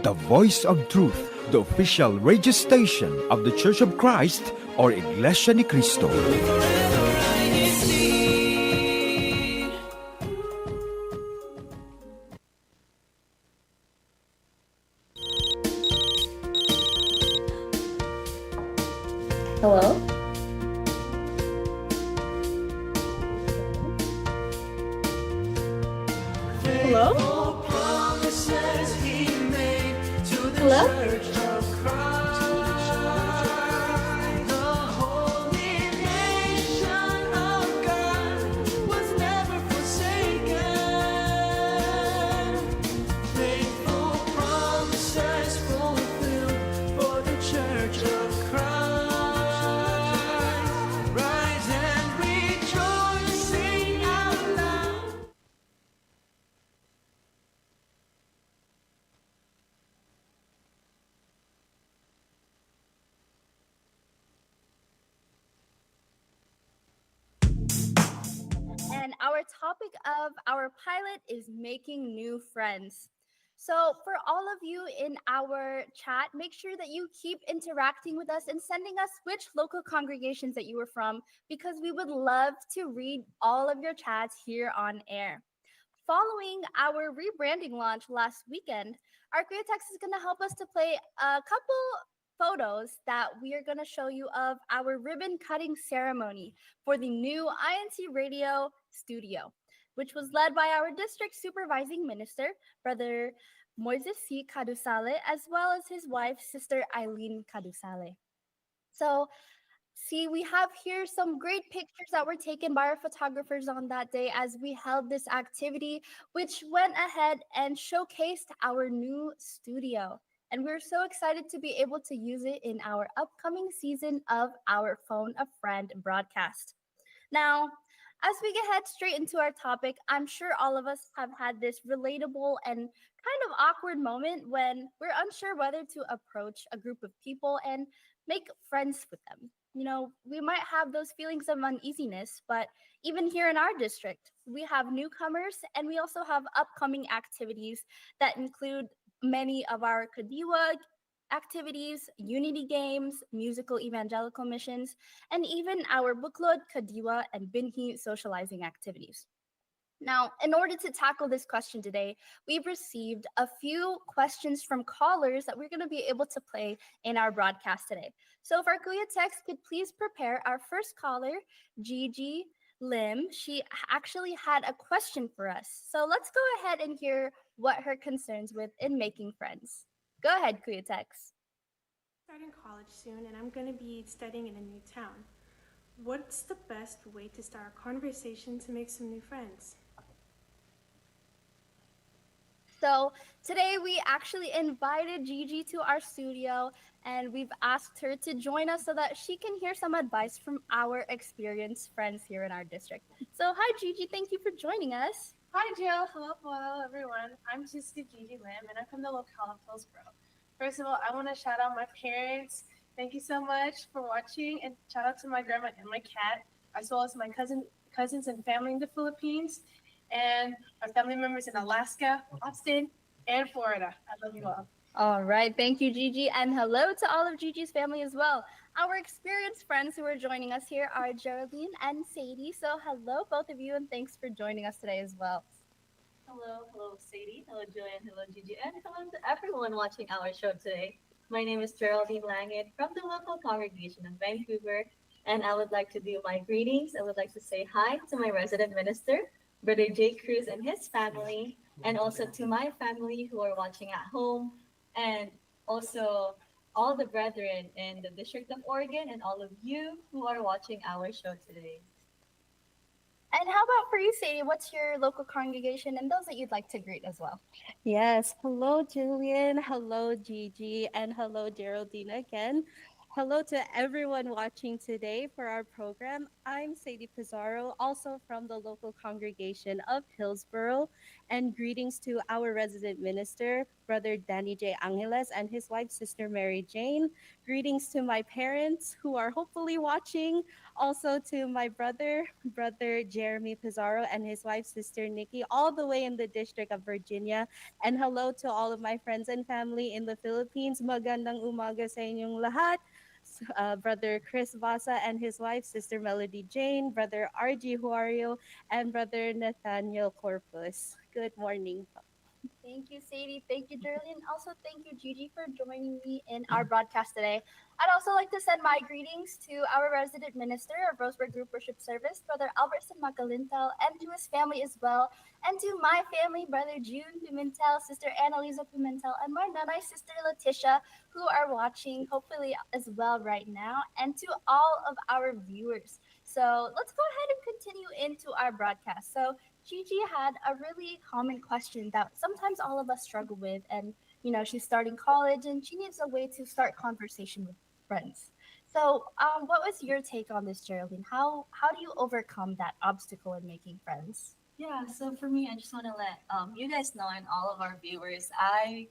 the voice of truth, the official radio station of the Church of Christ, or Iglesianicristo. Hello? Hello? Hello? And our topic of our pilot is making new friends. So, for all of you in our chat, make sure that you keep interacting with us and sending us which local congregations that you were from, because we would love to read all of your chats here on air. Following our rebranding launch last weekend, our Creative Text is going to help us to play a couple photos that we are going to show you of our ribbon cutting ceremony for the new INCRadio studio, which was led by our district supervising minister, Brother Moises C. Kadusale, as well as his wife, Sister Eileen Kadusale. So, see, we have here some great pictures that were taken by our photographers on that day as we held this activity, which went ahead and showcased our new studio. And we're so excited to be able to use it in our upcoming season of our Phone a Friend broadcast. Now, as we get head straight into our topic, I'm sure all of us have had this relatable and kind of awkward moment when we're unsure whether to approach a group of people and make friends with them. You know, we might have those feelings of uneasiness, but even here in our district, we have newcomers and we also have upcoming activities that include many of our Kadiwa activities, unity games, musical evangelical missions, and even our Buklod, Kadiwa, and Binhi socializing activities. Now, in order to tackle this question today, we've received a few questions from callers that we're going to be able to play in our broadcast today. So if our Kuya Text could please prepare our first caller, Gigi Lim. She actually had a question for us. So let's go ahead and hear what her concerns with in making friends. Go ahead, Kuya Text. Starting college soon, and I'm going to be studying in a new town. What's the best way to start a conversation to make some new friends? So today we actually invited Gigi to our studio and we've asked her to join us so that she can hear some advice from our experienced friends here in our district. So hi Gigi, thank you for joining us. Hi Jill, hello everyone. I'm Sister Gigi Lim and I'm from the locale of Hillsborough. First of all, I want to shout out my parents. Thank you so much for watching, and shout out to my grandma and my cat, as well as my cousins and family in the Philippines, and our family members in Alaska, Austin, and Florida. I love you all. All right, thank you, Gigi, and hello to all of Gigi's family as well. Our experienced friends who are joining us here are Geraldine and Sadie. So hello, both of you, and thanks for joining us today as well. Hello, Sadie. Hello, Julian. Hello, Gigi. And hello to everyone watching our show today. My name is Geraldine Langit from the local congregation in Vancouver, and I would like to do my greetings. I would like to say hi to my resident minister, Brother Jay Cruz and his family, and also to my family who are watching at home, and also all the brethren in the District of Oregon and all of you who are watching our show today. And how about for you, Sadie? What's your local congregation and those that you'd like to greet as well? Yes. Hello, Julian. Hello, Gigi. And hello, Geraldine again. Hello to everyone watching today for our program. I'm Sadie Pizarro, also from the local congregation of Hillsborough, and greetings to our resident minister, Brother Danny J. Angeles, and his wife, Sister Mary Jane. Greetings to my parents who are hopefully watching, also to my Brother Jeremy Pizarro, and his wife, Sister Nikki, all the way in the District of Virginia. And hello to all of my friends and family in the Philippines. Magandang umaga sa inyong lahat. Brother Chris Vasa and his wife, Sister Melody Jane, Brother RG Huario, and Brother Nathaniel Corpus. Good morning. Thank you, Sadie. Thank you, Darlene. Also, thank you, Gigi, for joining me in our broadcast today. I'd also like to send my greetings to our resident minister of Roseburg Group Worship Service, Brother Albertson Magalintal, and to his family as well, and to my family, Brother June Pimentel, Sister Annalisa Pimentel, and my nanay, Sister Letitia, who are watching hopefully as well right now, and to all of our viewers. So let's go ahead and continue into our broadcast. So Gigi had a really common question that sometimes all of us struggle with, and she's starting college and she needs a way to start conversation with friends. So, what was your take on this, Geraldine? How do you overcome that obstacle in making friends? Yeah, so for me, I just want to let you guys know and all of our viewers, I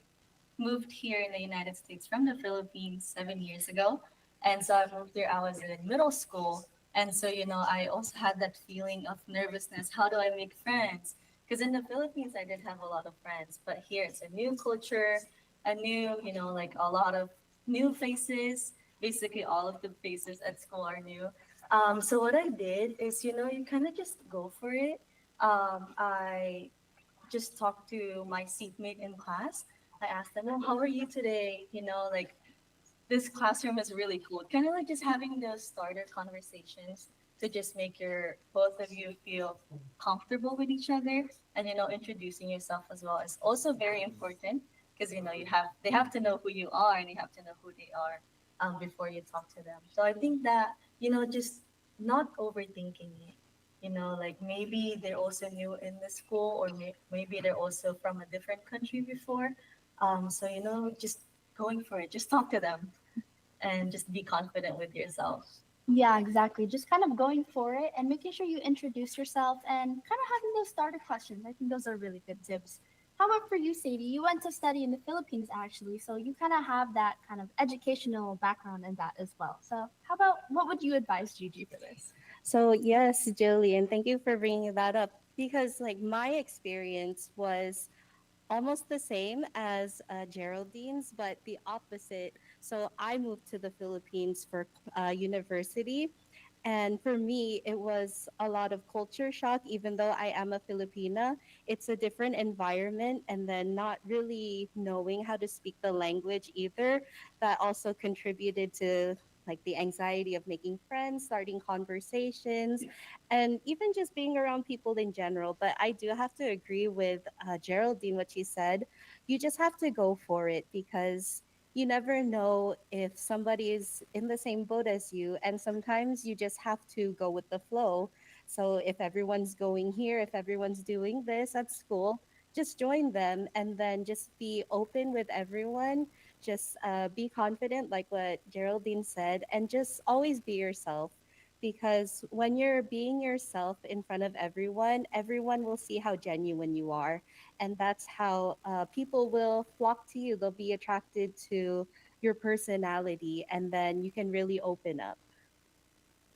moved here in the United States from the Philippines 7 years ago. And so I moved here, I was in middle school. And so, I also had that feeling of nervousness. How do I make friends? Because in the Philippines, I did have a lot of friends, but here it's a new culture, a new, like a lot of new faces. Basically, all of the faces at school are new. So what I did is, you kind of just go for it. I just talked to my seatmate in class. I asked them, "Oh, how are you today?" Like this classroom is really cool. Kind of like just having those starter conversations to just make your both of you feel comfortable with each other, and introducing yourself as well is also very important because they have to know who you are and you have to know who they are before you talk to them. So I think that just not overthinking it. Like maybe they're also new in the school, or maybe they're also from a different country before. So just going for it. Just talk to them and just be confident with yourself. Yeah, exactly. Just kind of going for it and making sure you introduce yourself and kind of having those starter questions. I think those are really good tips. How about for you, Sadie? You went to study in the Philippines actually, so you kind of have that kind of educational background in that as well. So, how about what would you advise Gigi for this? So, yes, Jillian, thank you for bringing that up because, like, my experience was almost the same as Geraldine's, but the opposite. So I moved to the Philippines for university. And for me, it was a lot of culture shock, even though I am a Filipina. It's a different environment, and then not really knowing how to speak the language either. That also contributed to like the anxiety of making friends, starting conversations, and even just being around people in general. But I do have to agree with Geraldine, what she said. You just have to go for it because you never know if somebody is in the same boat as you. And sometimes you just have to go with the flow. So if everyone's going here, if everyone's doing this at school, just join them and then just be open with everyone. Just be confident, like what Geraldine said, and just always be yourself. Because when you're being yourself in front of everyone, everyone will see how genuine you are, and that's how people will flock to you. They'll be attracted to your personality, and then you can really open up.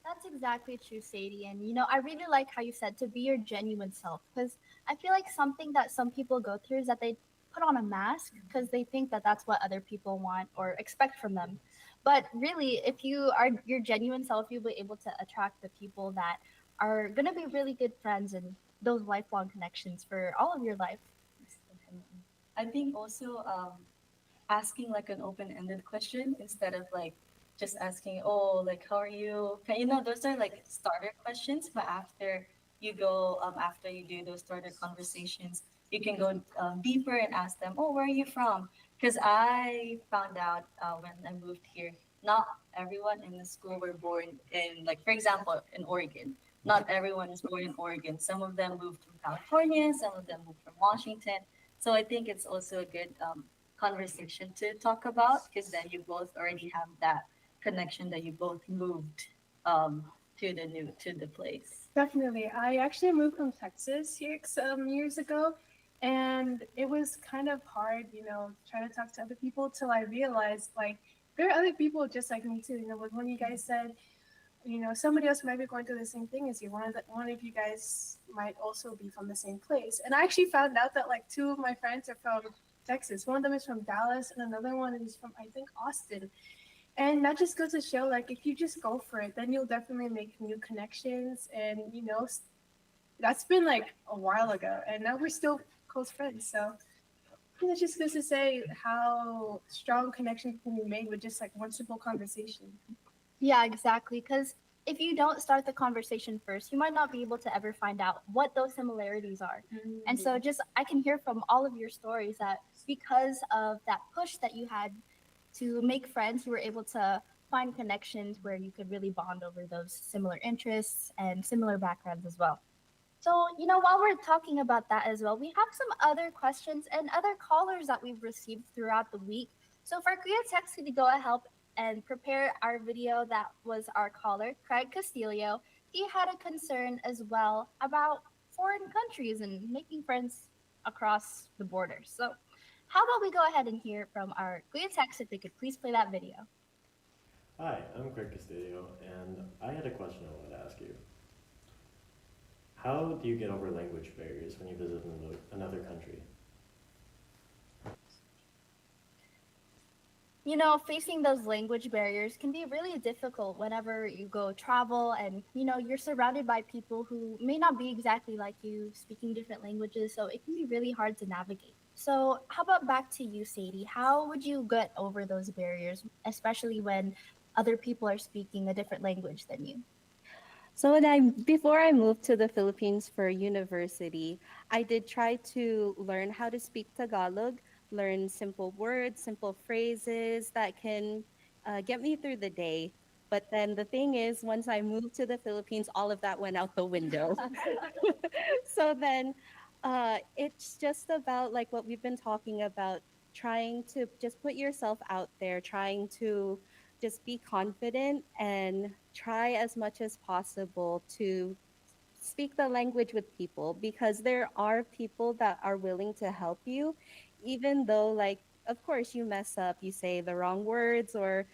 That's exactly true, Sadie. And I really like how you said to be your genuine self because I feel like something that some people go through is that they put on a mask because they think that that's what other people want or expect from them. But really, if you are your genuine self, you'll be able to attract the people that are going to be really good friends and those lifelong connections for all of your life. Yes, definitely. I think also asking like an open-ended question instead of like just asking, oh, like how are you? Those are like starter questions, but after you do those starter conversations, you can go deeper and ask them, oh, where are you from? Because I found out when I moved here, not everyone in the school were born in, like, for example, in Oregon. Not everyone is born in Oregon. Some of them moved from California, some of them moved from Washington. So I think it's also a good conversation to talk about because then you both already have that connection that you both moved um, to the place? Definitely. I actually moved from Texas here some years ago, and it was kind of hard, trying to talk to other people till I realized like there are other people just like me too. Like when you guys said, somebody else might be going through the same thing as you. One of you guys might also be from the same place. And I actually found out that like two of my friends are from Texas. One of them is from Dallas, and another one is from I think Austin. And that just goes to show, like, if you just go for it, then you'll definitely make new connections. And, that's been like a while ago. And now we're still close friends. So that just goes to say how strong connections can be made with just like one simple conversation. Yeah, exactly. Because if you don't start the conversation first, you might not be able to ever find out what those similarities are. And so, just I can hear from all of your stories that because of that push that you had to make friends, you were able to find connections where you could really bond over those similar interests and similar backgrounds as well. So, while we're talking about that as well, we have some other questions and other callers that we've received throughout the week. So, for Korea Tech to go ahead and prepare our video, that was our caller, Craig Castillo. He had a concern as well about foreign countries and making friends across the borders. So, how about we go ahead and hear from our Kuya Tex if they could please play that video. Hi, I'm Craig Castillo, and I had a question I wanted to ask you. How do you get over language barriers when you visit another country? Facing those language barriers can be really difficult whenever you go travel and, you're surrounded by people who may not be exactly like you, speaking different languages. So it can be really hard to navigate. So, how about back to you, Sadie? How would you get over those barriers, especially when other people are speaking a different language than you? So before I moved to the Philippines for university, I did try to learn how to speak Tagalog, learn simple words, simple phrases that can get me through the day. But then the thing is, once I moved to the Philippines, all of that went out the window. So then it's just about like what we've been talking about, trying to just put yourself out there, trying to just be confident and try as much as possible to speak the language with people, because there are people that are willing to help you, even though, like, of course, you mess up, you say the wrong words, or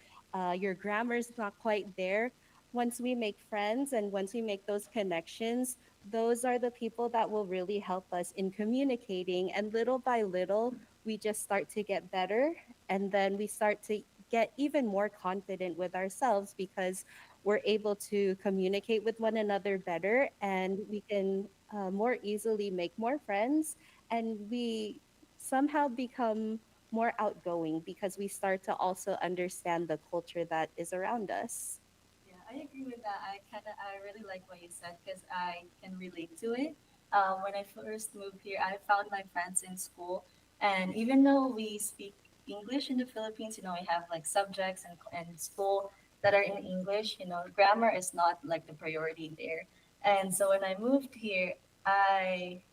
your grammar's not quite there. Once we make friends and once we make those connections, those are the people that will really help us in communicating. And little by little, we just start to get better. And then we start to get even more confident with ourselves because we're able to communicate with one another better, and we can more easily make more friends, and we somehow become more outgoing because we start to also understand the culture that is around us. Yeah, I agree with that. I really like what you said because I can relate to it. When I first moved here, I found my friends in school, and even though we speak English in the Philippines, we have like subjects and school that are in English. Grammar is not like the priority there. And so when I moved here, I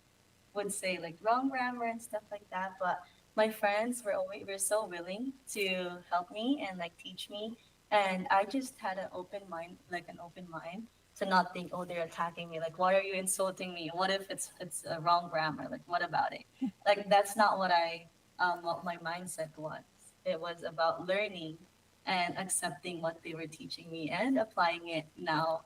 would say like wrong grammar and stuff like that. But my friends were so willing to help me and like teach me. And I just had an open mind to not think, oh, they're attacking me. Like, why are you insulting me? What if it's a wrong grammar? Like, what about it? Like, that's not what my mindset was. It was about learning and accepting what they were teaching me and applying it now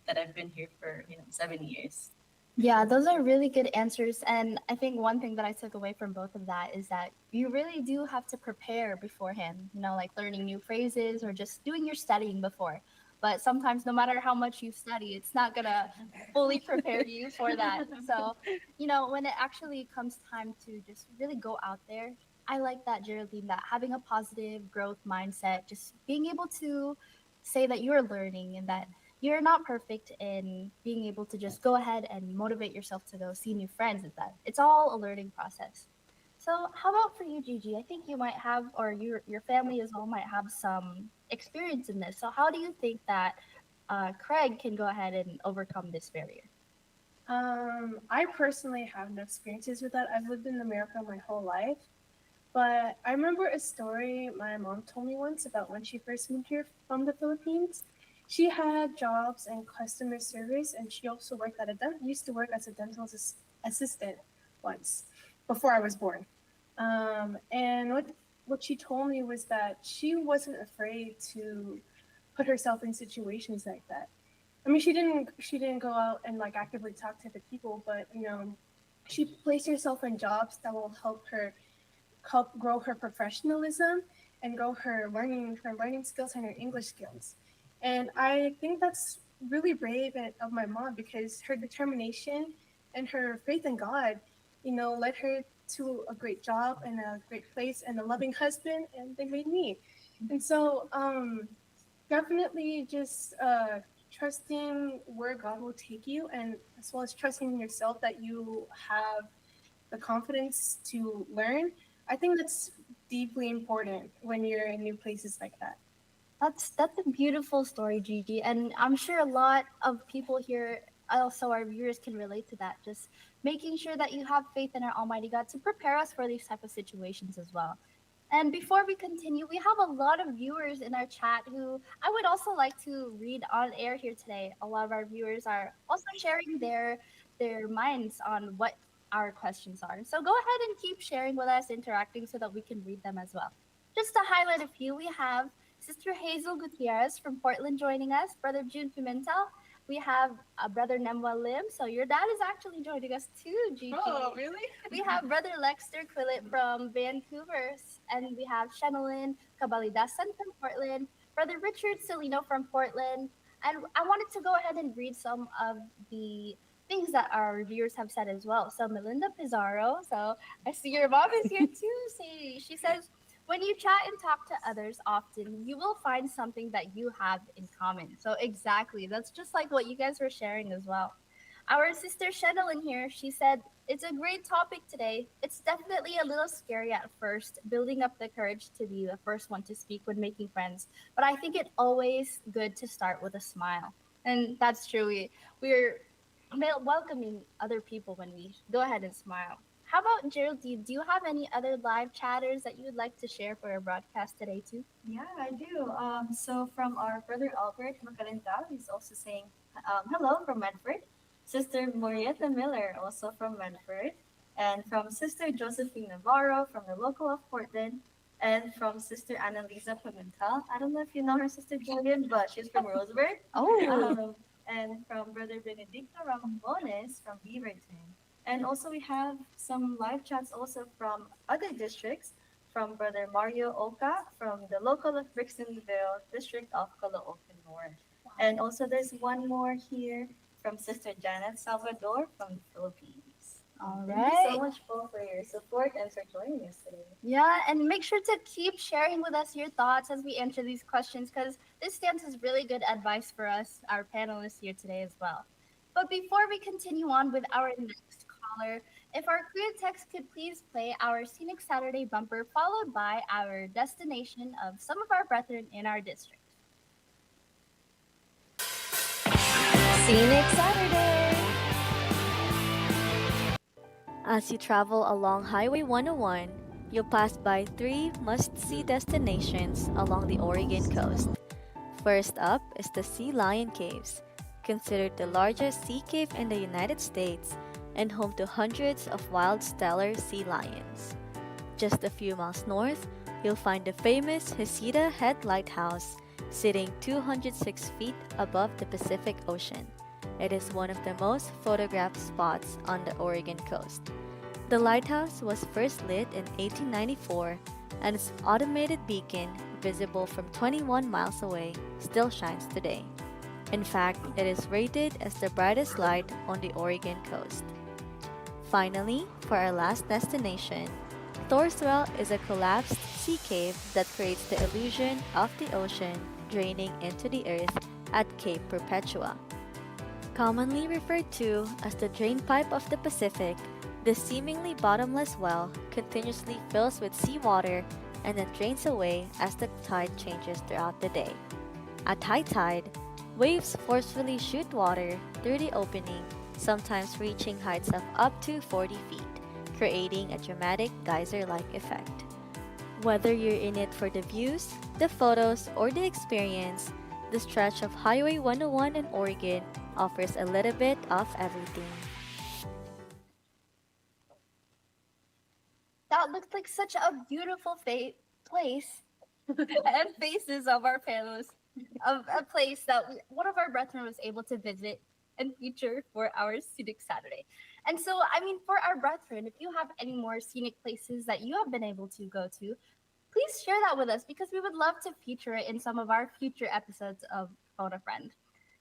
that I've been here for 7 years. Yeah, those are really good answers. And I think one thing that I took away from both of that is that you really do have to prepare beforehand, like learning new phrases or just doing your studying before. But sometimes, no matter how much you study, it's not going to fully prepare you for that. So, when it actually comes time to just really go out there, I like that, Geraldine, that having a positive growth mindset, just being able to say that you're learning and that you're not perfect in being able to just go ahead and motivate yourself to go see new friends, is that it's all a learning process. So how about for you, Gigi? I think you might have, or your family as well might have some experience in this. So how do you think that Craig can go ahead and overcome this barrier? I personally have no experiences with that. I've lived in America my whole life. But I remember a story my mom told me once about when she first moved here from the Philippines. She had jobs in customer service, and she also worked at used to work as a dental assistant once before I was born. And what she told me was that she wasn't afraid to put herself in situations like that. I mean, she didn't go out and like actively talk to the people, but she placed herself in jobs that will help grow her professionalism and grow her learning skills and her English skills. And I think that's really brave of my mom because her determination and her faith in God, led her to a great job and a great place and a loving husband, and they made me. And so, definitely just trusting where God will take you, and as well as trusting in yourself that you have the confidence to learn. I think that's deeply important when you're in new places like that. That's a beautiful story, Gigi, and I'm sure a lot of people here, also our viewers, can relate to that. Just making sure that you have faith in our Almighty God to prepare us for these type of situations as well. And before we continue, we have a lot of viewers in our chat who I would also like to read on air here today. A lot of our viewers are also sharing their minds on what our questions are. So go ahead and keep sharing with us, interacting so that we can read them as well. Just to highlight a few, we have Sister Hazel Gutierrez from Portland joining us, Brother June Pimentel. We have Brother Nemwa Lim. So your dad is actually joining us too, Gigi. Oh, really? We have Brother Lexter Quillet from Vancouver, and we have Shenalyn Kabalidasan from Portland, Brother Richard Celino from Portland. And I wanted to go ahead and read some of the things that our reviewers have said as well. So Melinda Pizarro, so I see your mom is here too, Sadie. She says, when you chat and talk to others often, you will find something that you have in common. So exactly, that's just like what you guys were sharing as well. Our sister Shenalyn here, she said, it's a great topic today. It's definitely a little scary at first, building up the courage to be the first one to speak when making friends. But I think it's always good to start with a smile. And that's true. We're welcoming other people when we go ahead and smile. How about Geraldine? Do you have any other live chatters that you would like to share for our broadcast today too? Yeah, I do. So from our brother Albert Macalintal, he's also saying hello from Medford. Sister Morieta Miller, also from Medford. And from Sister Josephine Navarro from the local of Portland. And from Sister Annalisa Pimentel. I don't know if you know her, Sister Julian, but she's from Roseburg. Oh, And from Brother Benedicto Ramones from Beaverton. And also we have some live chats also from other districts, from Brother Mario Oka from the local of Brixtonville district of Caloocan North. And also there's one more here from Sister Janet Salvador from the Philippines. all Thank you so right. much, Paul, for your support and for joining us today. Yeah, and make sure to keep sharing with us your thoughts as we answer these questions because this stands as really good advice for us, our panelists here today as well. But before we continue on with our next caller, if our crew text could please play our Scenic Saturday bumper followed by our destination of some of our brethren in our district. Scenic Saturday! As you travel along Highway 101, you'll pass by three must-see destinations along the Oregon coast. First up is the Sea Lion Caves, considered the largest sea cave in the United States and home to hundreds of wild stellar sea lions. Just a few miles north, you'll find the famous Hesida Head Lighthouse, sitting 206 feet above the Pacific Ocean. It is one of the most photographed spots on the Oregon coast. The lighthouse was first lit in 1894, and its automated beacon, visible from 21 miles away, still shines today. In fact, it is rated as the brightest light on the Oregon coast. Finally, for our last destination, Thorswell is a collapsed sea cave that creates the illusion of the ocean draining into the earth at Cape Perpetua. Commonly referred to as the drain pipe of the Pacific, this seemingly bottomless well continuously fills with seawater and then drains away as the tide changes throughout the day. At high tide, waves forcefully shoot water through the opening, sometimes reaching heights of up to 40 feet, creating a dramatic geyser-like effect. Whether you're in it for the views, the photos, or the experience, the stretch of Highway 101 in Oregon offers a little bit of everything. That looked like such a beautiful place and faces of our fellows of a place that one of our brethren was able to visit and feature for our scenic Saturday. And so, I mean, for our brethren, if you have any more scenic places that you have been able to go to, please share that with us because we would love to feature it in some of our future episodes of Phone a Friend.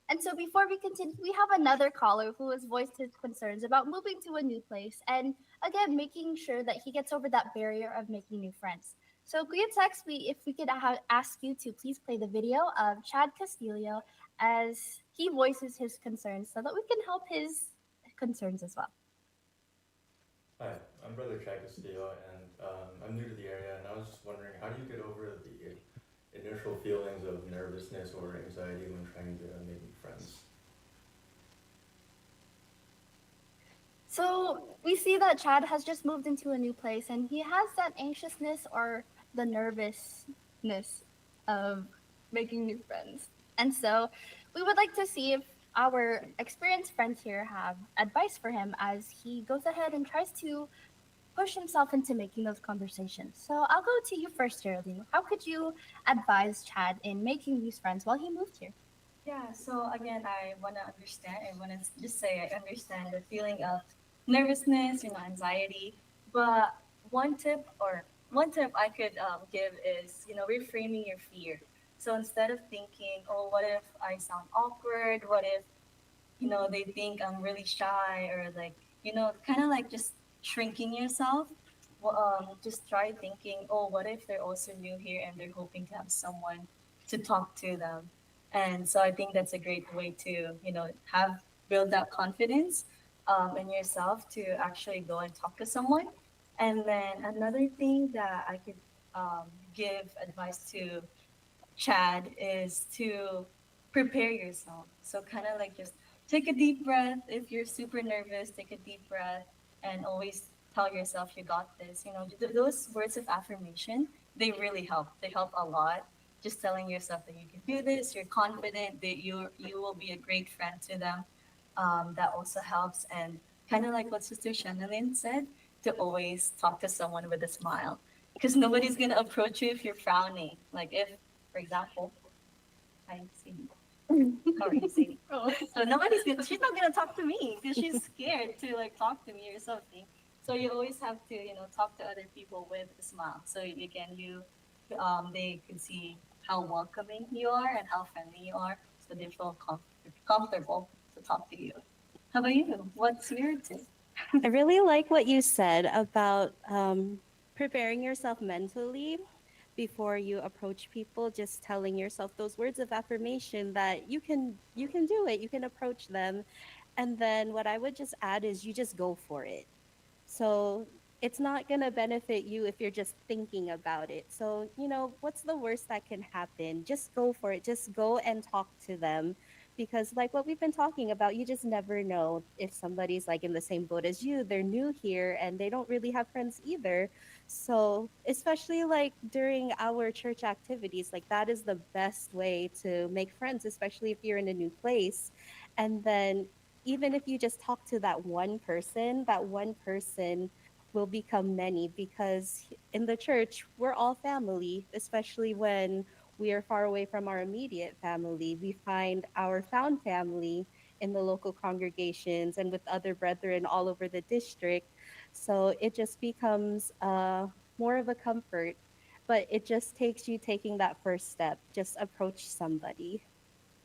And so before we continue, we have another caller who has voiced his concerns about moving to a new place and again making sure that he gets over that barrier of making new friends. So Kuya text me if we could ask you to please play the video of Chad Castillo as he voices his concerns so that we can help his concerns as well. Hi, I'm Brother Chad Castillo, and I'm new to the area, and I was just wondering, how do you get over the initial feelings of nervousness or anxiety when trying to make new friends? So we see that Chad has just moved into a new place and he has that anxiousness or the nervousness of making new friends. And so we would like to see if our experienced friends here have advice for him as he goes ahead and tries to push himself into making those conversations. So I'll go to you first, Geraldine. How could you advise Chad in making these friends while he moved here? Yeah, so again, I want to understand, I want to just say I understand the feeling of nervousness, anxiety. But one tip I could give is, reframing your fear. So instead of thinking, oh, what if I sound awkward? What if, they think I'm really shy or like, kind of like just shrinking yourself. Well, just try thinking, oh, what if they're also new here and they're hoping to have someone to talk to them? And so I think that's a great way to, have build that confidence in yourself to actually go and talk to someone. And then another thing that I could give advice to Chad is to prepare yourself. So kind of like just take a deep breath. If you're super nervous, take a deep breath and always tell yourself you got this. Those words of affirmation, they really help. They help a lot. Just telling yourself that you can do this, you're confident that you will be a great friend to them. That also helps. And kind of like what Sister Shannon said, to always talk to someone with a smile. Because nobody's gonna approach you if you're frowning. Like if, for example, hi Sadie. How are you, Sadie? Oh. So she's not gonna talk to me because she's scared to like talk to me or something. So you always have to, talk to other people with a smile. So again, they can see how welcoming you are and how friendly you are, so they feel comfortable to talk to you. How about you? What's your tip? I really like what you said about preparing yourself mentally before you approach people, just telling yourself those words of affirmation that you can do it, you can approach them. And then what I would just add is you just go for it. So it's not going to benefit you if you're just thinking about it. So, what's the worst that can happen? Just go for it. Just go and talk to them. Because, like what we've been talking about, you just never know if somebody's like in the same boat as you. They're new here and they don't really have friends either. So, especially like during our church activities, like that is the best way to make friends, especially if you're in a new place. And then even if you just talk to that one person will become many because in the church, we're all family, especially when we are far away from our immediate family. We find our found family in the local congregations and with other brethren all over the district. So it just becomes more of a comfort, but it just takes you taking that first step. Just approach somebody.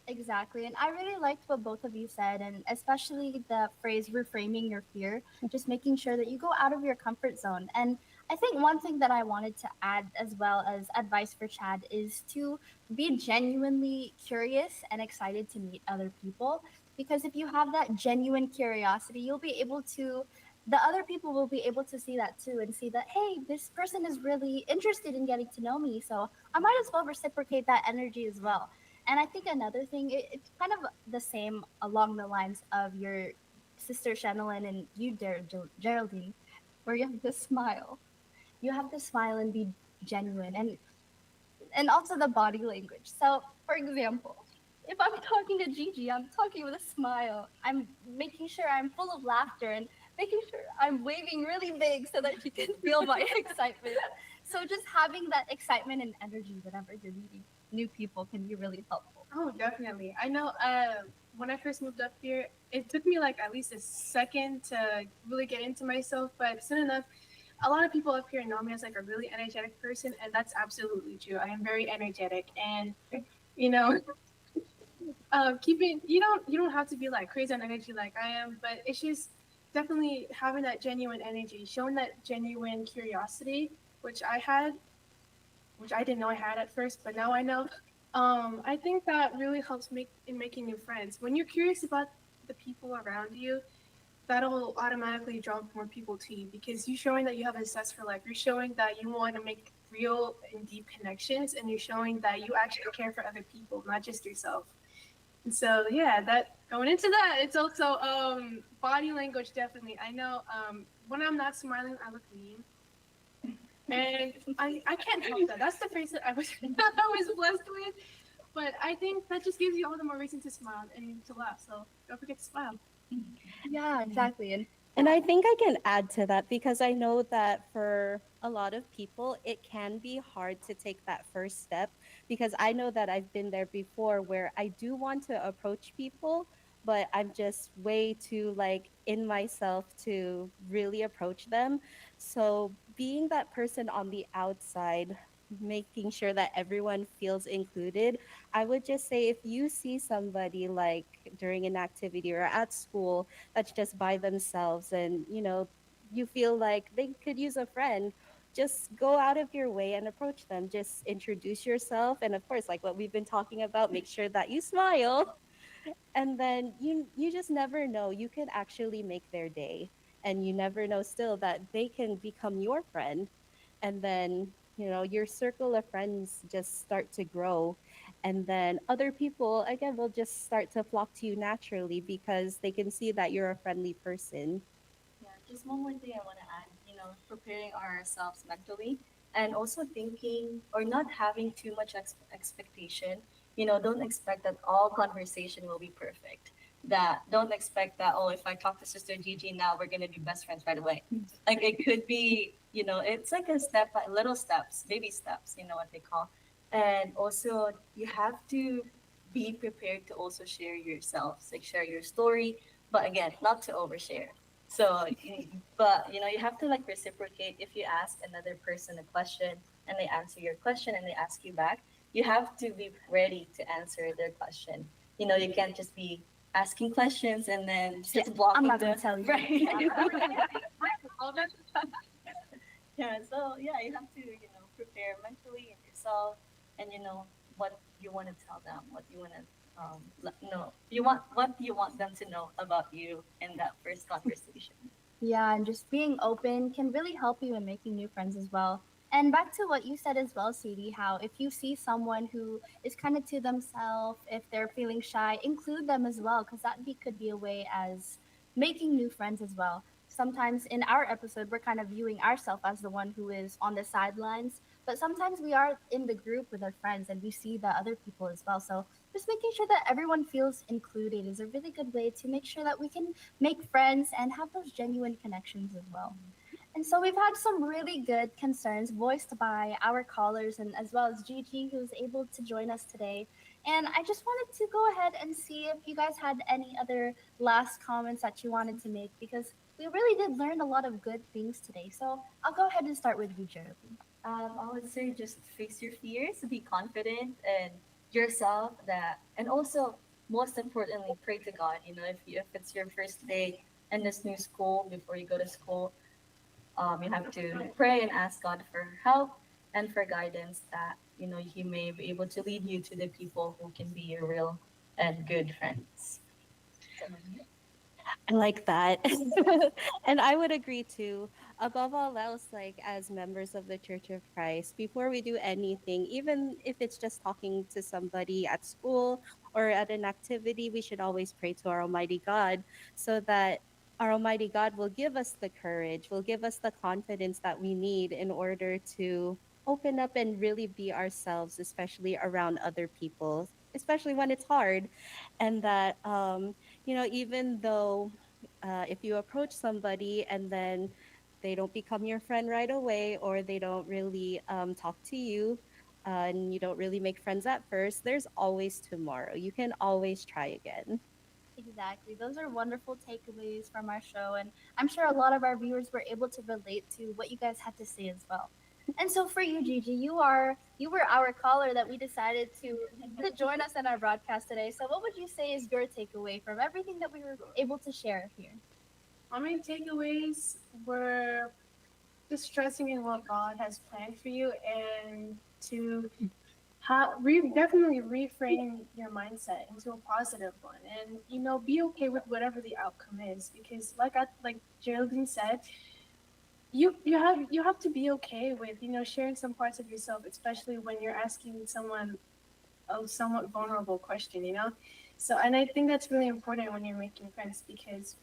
Exactly. And I really liked what both of you said, and especially the phrase reframing your fear, just making sure that you go out of your comfort zone. And I think one thing that I wanted to add, as well as advice for Chad, is to be genuinely curious and excited to meet other people. Because if you have that genuine curiosity, you'll be able to, the other people will be able to see that too and see that, hey, this person is really interested in getting to know me. So I might as well reciprocate that energy as well. And I think another thing, it's kind of the same along the lines of your sister Shannon and you, Geraldine, where you have to smile. You have to smile and be genuine, and also the body language. So, for example, if I'm talking to Gigi, I'm talking with a smile. I'm making sure I'm full of laughter and making sure I'm waving really big so that she can feel my excitement. So, just having that excitement and energy whenever you're meeting new people can be really helpful. Oh, definitely. I know. When I first moved up here, it took me like at least a second to really get into myself, but soon enough, a lot of people up here know me as like a really energetic person, and that's absolutely true. I am very energetic, and you know, keeping you don't have to be like crazy on energy like I am, but it's just definitely having that genuine energy, showing that genuine curiosity, which I had, which I didn't know I had at first, but now I know. I think that really helps make in making new friends. When you're curious about the people around you, that'll automatically draw more people to you because you're showing that you have a zest for life. You're showing that you want to make real and deep connections, and you're showing that you actually care for other people, not just yourself. And so, yeah, that going into that, it's also body language. Definitely, I know when I'm not smiling, I look mean, and I can't help that. That's the face that I was I was blessed with. But I think that just gives you all the more reason to smile and to laugh. So don't forget to smile. Yeah, exactly. And I think I can add to that because I know that for a lot of people, it can be hard to take that first step because I know that I've been there before where I do want to approach people, but I'm just way too like in myself to really approach them. So being that person on the outside, making sure that everyone feels included, I would just say if you see somebody like during an activity or at school that's just by themselves and you feel like they could use a friend, just go out of your way and approach them, just introduce yourself, and of course like what we've been talking about, make sure that you smile, and then you just never know, you could actually make their day, and you never know still that they can become your friend, and then your circle of friends just start to grow, and then other people again will just start to flock to you naturally because they can see that you're a friendly person. Yeah, just one more thing I want to add, preparing ourselves mentally and also thinking or not having too much expectation. Don't expect that all conversation will be perfect. That don't expect that, oh, if I talk to Sister Gigi now, we're going to be best friends right away. Like it could be, it's like a step by little steps, baby steps, what they call. And also, you have to be prepared to also share yourselves, like share your story, but again, not to overshare. So, but you have to like reciprocate. If you ask another person a question and they answer your question and they ask you back, you have to be ready to answer their question. You can't just be asking questions and then Yeah, just I'm blocking not gonna the tell you. right. Yeah. So yeah, you have to prepare mentally and yourself, and what you want to tell them, what you want to know. You want them to know about you in that first conversation. Yeah, and just being open can really help you in making new friends as well. And back to what you said as well, Sadie, how if you see someone who is kind of to themselves, if they're feeling shy, include them as well, because could be a way as making new friends as well. Sometimes in our episode, we're kind of viewing ourselves as the one who is on the sidelines, but sometimes we are in the group with our friends and we see the other people as well. So just making sure that everyone feels included is a really good way to make sure that we can make friends and have those genuine connections as well. And so we've had some really good concerns voiced by our callers and as well as Gigi, who's able to join us today. And I just wanted to go ahead and see if you guys had any other last comments that you wanted to make because we really did learn a lot of good things today. So I'll go ahead and start with you, Geraldine. I would say just face your fears, be confident and yourself. And also most importantly, pray to God. If it's your first day in this new school, before you go to school, you have to pray and ask God for help and for guidance that He may be able to lead you to the people who can be your real and good friends. So, I like that. And I would agree too. Above all else, like as members of the Church of Christ, before we do anything, even if it's just talking to somebody at school or at an activity, we should always pray to our Almighty God so that our Almighty God will give us the courage, will give us the confidence that we need in order to open up and really be ourselves, especially around other people, especially when it's hard. And that, even though if you approach somebody and then they don't become your friend right away, or they don't really talk to you, and you don't really make friends at first, there's always tomorrow. You can always try again. Exactly. Those are wonderful takeaways from our show. And I'm sure a lot of our viewers were able to relate to what you guys had to say as well. And so for you, Gigi, you were our caller that we decided to join us in our broadcast today. So what would you say is your takeaway from everything that we were able to share here? All my takeaways were just trusting in what God has planned for you and to definitely reframe your mindset into a positive one, and be okay with whatever the outcome is, because like Geraldine said, you have to be okay with sharing some parts of yourself, especially when you're asking someone a somewhat vulnerable question. So, and I think that's really important when you're making friends, because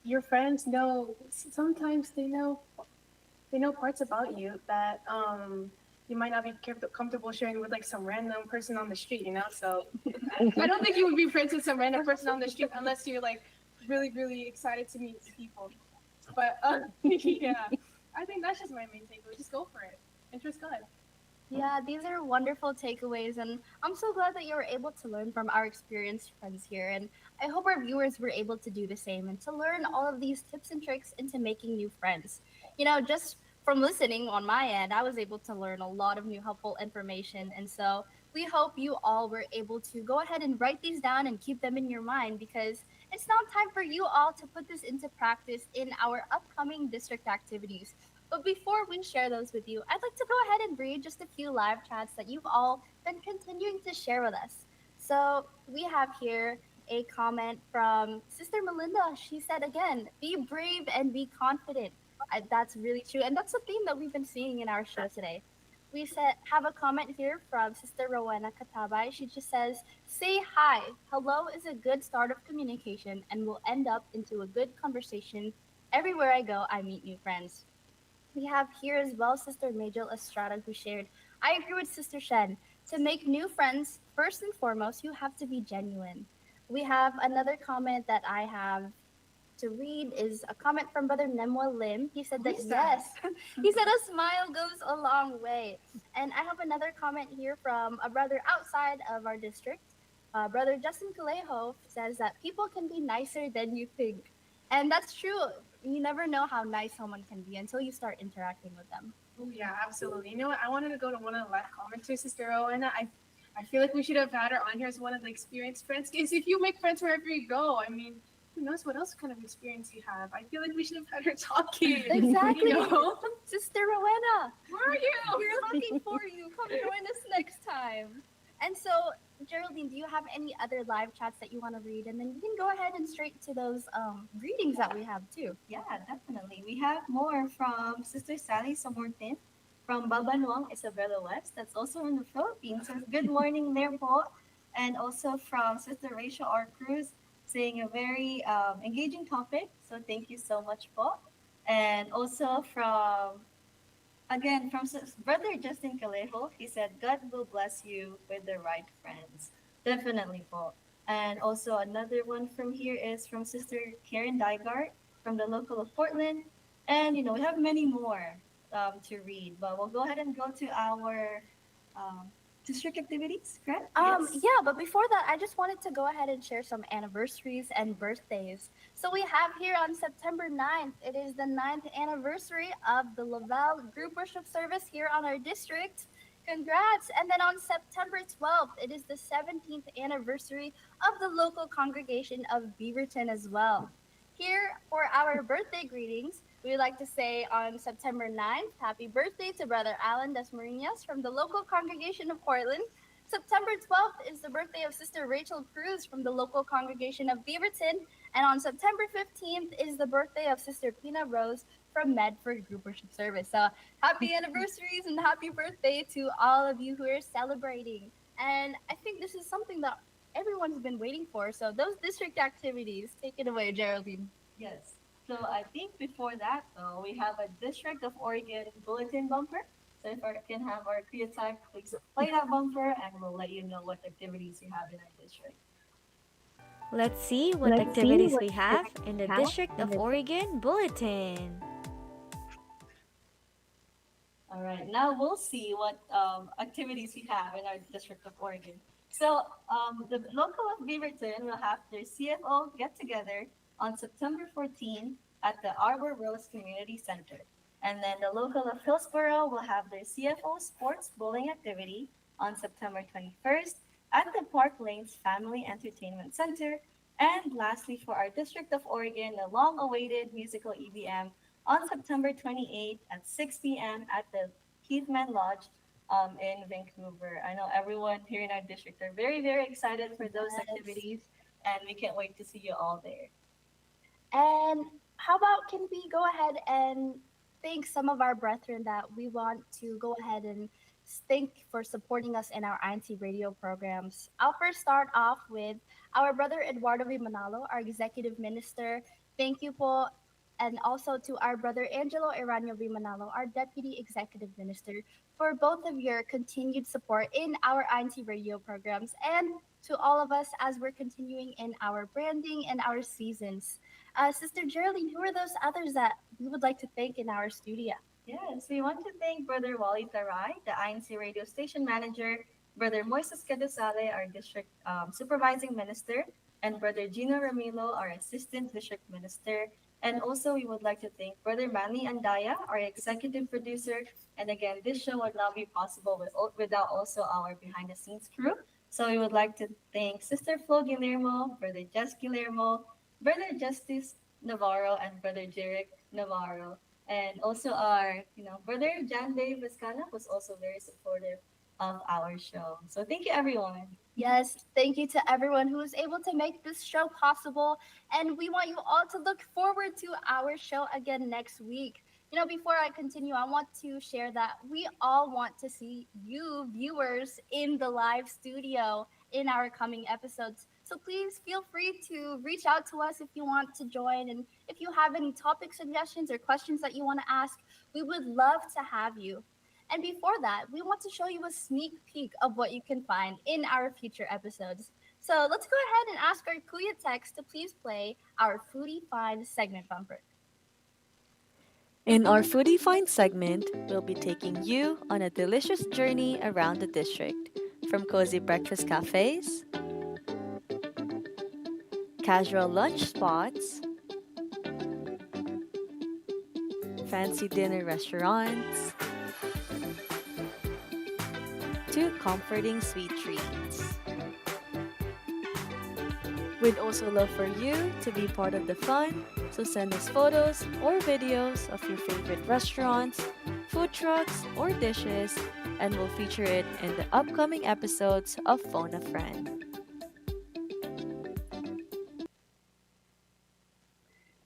your friends know, sometimes they know parts about you that you might not be comfortable sharing with like some random person on the street. So I don't think you would be friends with some random person on the street unless you're like really, really excited to meet people. But yeah, I think that's just my main takeaway. Just go for it and trust God. Yeah, these are wonderful takeaways, and I'm so glad that you were able to learn from our experienced friends here. And I hope our viewers were able to do the same and to learn all of these tips and tricks into making new friends. Just from listening on my end, I was able to learn a lot of new helpful information. And so we hope you all were able to go ahead and write these down and keep them in your mind, because it's now time for you all to put this into practice in our upcoming district activities. But before we share those with you, I'd like to go ahead and read just a few live chats that you've all been continuing to share with us. So we have here a comment from Sister Melinda. She said again, be brave and be confident. That's really true. And that's a theme that we've been seeing in our show today. We have a comment here from Sister Rowena Katabay. She just says, say hi. Hello is a good start of communication and will end up into a good conversation. Everywhere I go, I meet new friends. We have here as well Sister Majel Estrada, who shared, I agree with Sister Shen. To make new friends, first and foremost, you have to be genuine. We have another comment that I have to read is a comment from Brother Nemwa Lim. He said that yes, he said a smile goes a long way. And I have another comment here from a brother outside of our district. Brother Justin Kalejo says that people can be nicer than you think. And that's true. You never know how nice someone can be until you start interacting with them. Oh yeah, absolutely. You know what? I wanted to go to one of the last comments too, Sister Rowena. I feel like we should have had her on here as one of the experienced friends. Because if you make friends wherever you go, I mean, who knows what else kind of experience you have? I feel like we should have had her talking. Exactly. You know? Sister Rowena, Where are you? we're looking for you. Come join us next time. And so, Geraldine, do you have any other live chats that you want to read? And then we can go ahead and straight to those greetings that we have too. Yeah, definitely. We have more from Sister Sally Samortin from Babanwang, Isabela West. That's also in the Philippines. So good morning there po. And also from Sister Rachel R. Cruz, saying a very engaging topic. So thank you so much po. And also from Brother Justin Calejo, he said, God will bless you with the right friends. Definitely po. And also another one from here is from Sister Karen Dygart from the local of Portland. And, we have many more to read, but we'll go ahead and go to our district activities, correct? Yes. Yeah, but before that, I just wanted to go ahead and share some anniversaries and birthdays. So we have here on September 9th, it is the 9th anniversary of the Laval group worship service here on our district. Congrats. And then on September 12th, it is the 17th anniversary of the local congregation of Beaverton as well. Here for our birthday greetings, we would like to say on September 9th, happy birthday to Brother Alan Dasmariñas from the local congregation of Portland. September 12th is the birthday of Sister Rachel Cruz from the local congregation of Beaverton. And on September 15th is the birthday of Sister Pina Rose from Medford Group Worship Service. So happy anniversaries and happy birthday to all of you who are celebrating. And I think this is something that everyone's been waiting for. So those district activities, take it away, Geraldine. Yes. So I think before that, though, we have a District of Oregon bulletin bumper. So if I can have our creatine, please play that bumper and we'll let you know what activities we have in our district. Let's see what activities we have in the District of Oregon Bulletin. All right, now we'll see what activities we have in our District of Oregon. So the local of Beaverton will have their CFO get together on September 14 at the Arbor Rose Community Center. And then the local of Hillsboro will have their CFO sports bowling activity on September 21st at the Park Lanes Family Entertainment Center. And lastly, for our District of Oregon, the long awaited musical EDM on September 28th at 6 p.m. at the Heathman Lodge in Vancouver. I know everyone here in our district are very, very excited for those activities, and we can't wait to see you all there. And how about can we go ahead and thank some of our brethren that we want to go ahead and thank for supporting us in our INC radio programs. I'll first start off with our brother Eduardo V. Manalo, our executive minister. Thank you po. And also to our brother Angelo Iranio V. Manalo, our deputy executive minister, for both of your continued support in our INC radio programs, and to all of us as we're continuing in our branding and our seasons. Sister Geraldine, who are those others that we would like to thank in our studio? Yes, we want to thank Brother Wally Taray, the INC radio station manager, Brother Moises Cadesale, our district supervising minister, and Brother Gino Ramilo, our assistant district minister. And also, we would like to thank Brother Manny Andaya, our executive producer. And again, this show would not be possible without also our behind the scenes crew. So we would like to thank Sister Flo Guillermo, Brother Jess Guillermo, Brother Justice Navarro, and Brother Jeric Navarro. And also our, Brother Jan Dave Vizcana was also very supportive of our show. So thank you, everyone. Yes, thank you to everyone who was able to make this show possible. And we want you all to look forward to our show again next week. Before I continue, I want to share that we all want to see you, viewers, in the live studio in our coming episodes. So please feel free to reach out to us if you want to join. And if you have any topic suggestions or questions that you want to ask, we would love to have you. And before that, we want to show you a sneak peek of what you can find in our future episodes. So let's go ahead and ask our Kuya Text to please play our Foodie Find segment bumper. In our Foodie Find segment, we'll be taking you on a delicious journey around the district. From cozy breakfast cafes, casual lunch spots, fancy dinner restaurants, to comforting sweet treats. We'd also love for you to be part of the fun, so send us photos or videos of your favorite restaurants, food trucks, or dishes, and we'll feature it in the upcoming episodes of Phone a Friend.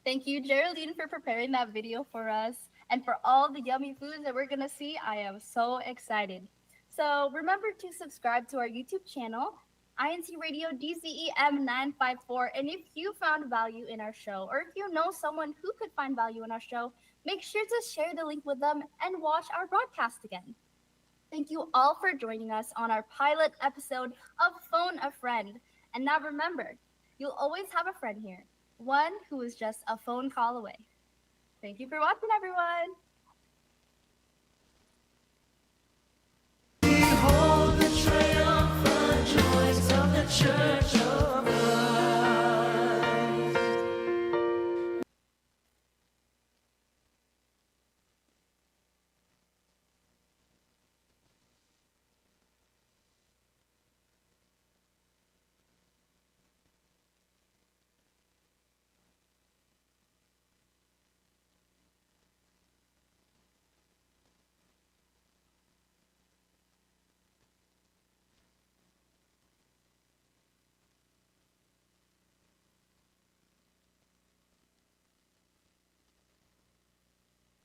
Thank you, Geraldine, for preparing that video for us. And for all the yummy foods that we're going to see, I am so excited. So remember to subscribe to our YouTube channel, INC Radio DZEM 954. And if you found value in our show, or if you know someone who could find value in our show, make sure to share the link with them and watch our broadcast again. Thank you all for joining us on our pilot episode of Phone a Friend. And now remember, you'll always have a friend here, one who is just a phone call away. Thank you for watching, everyone.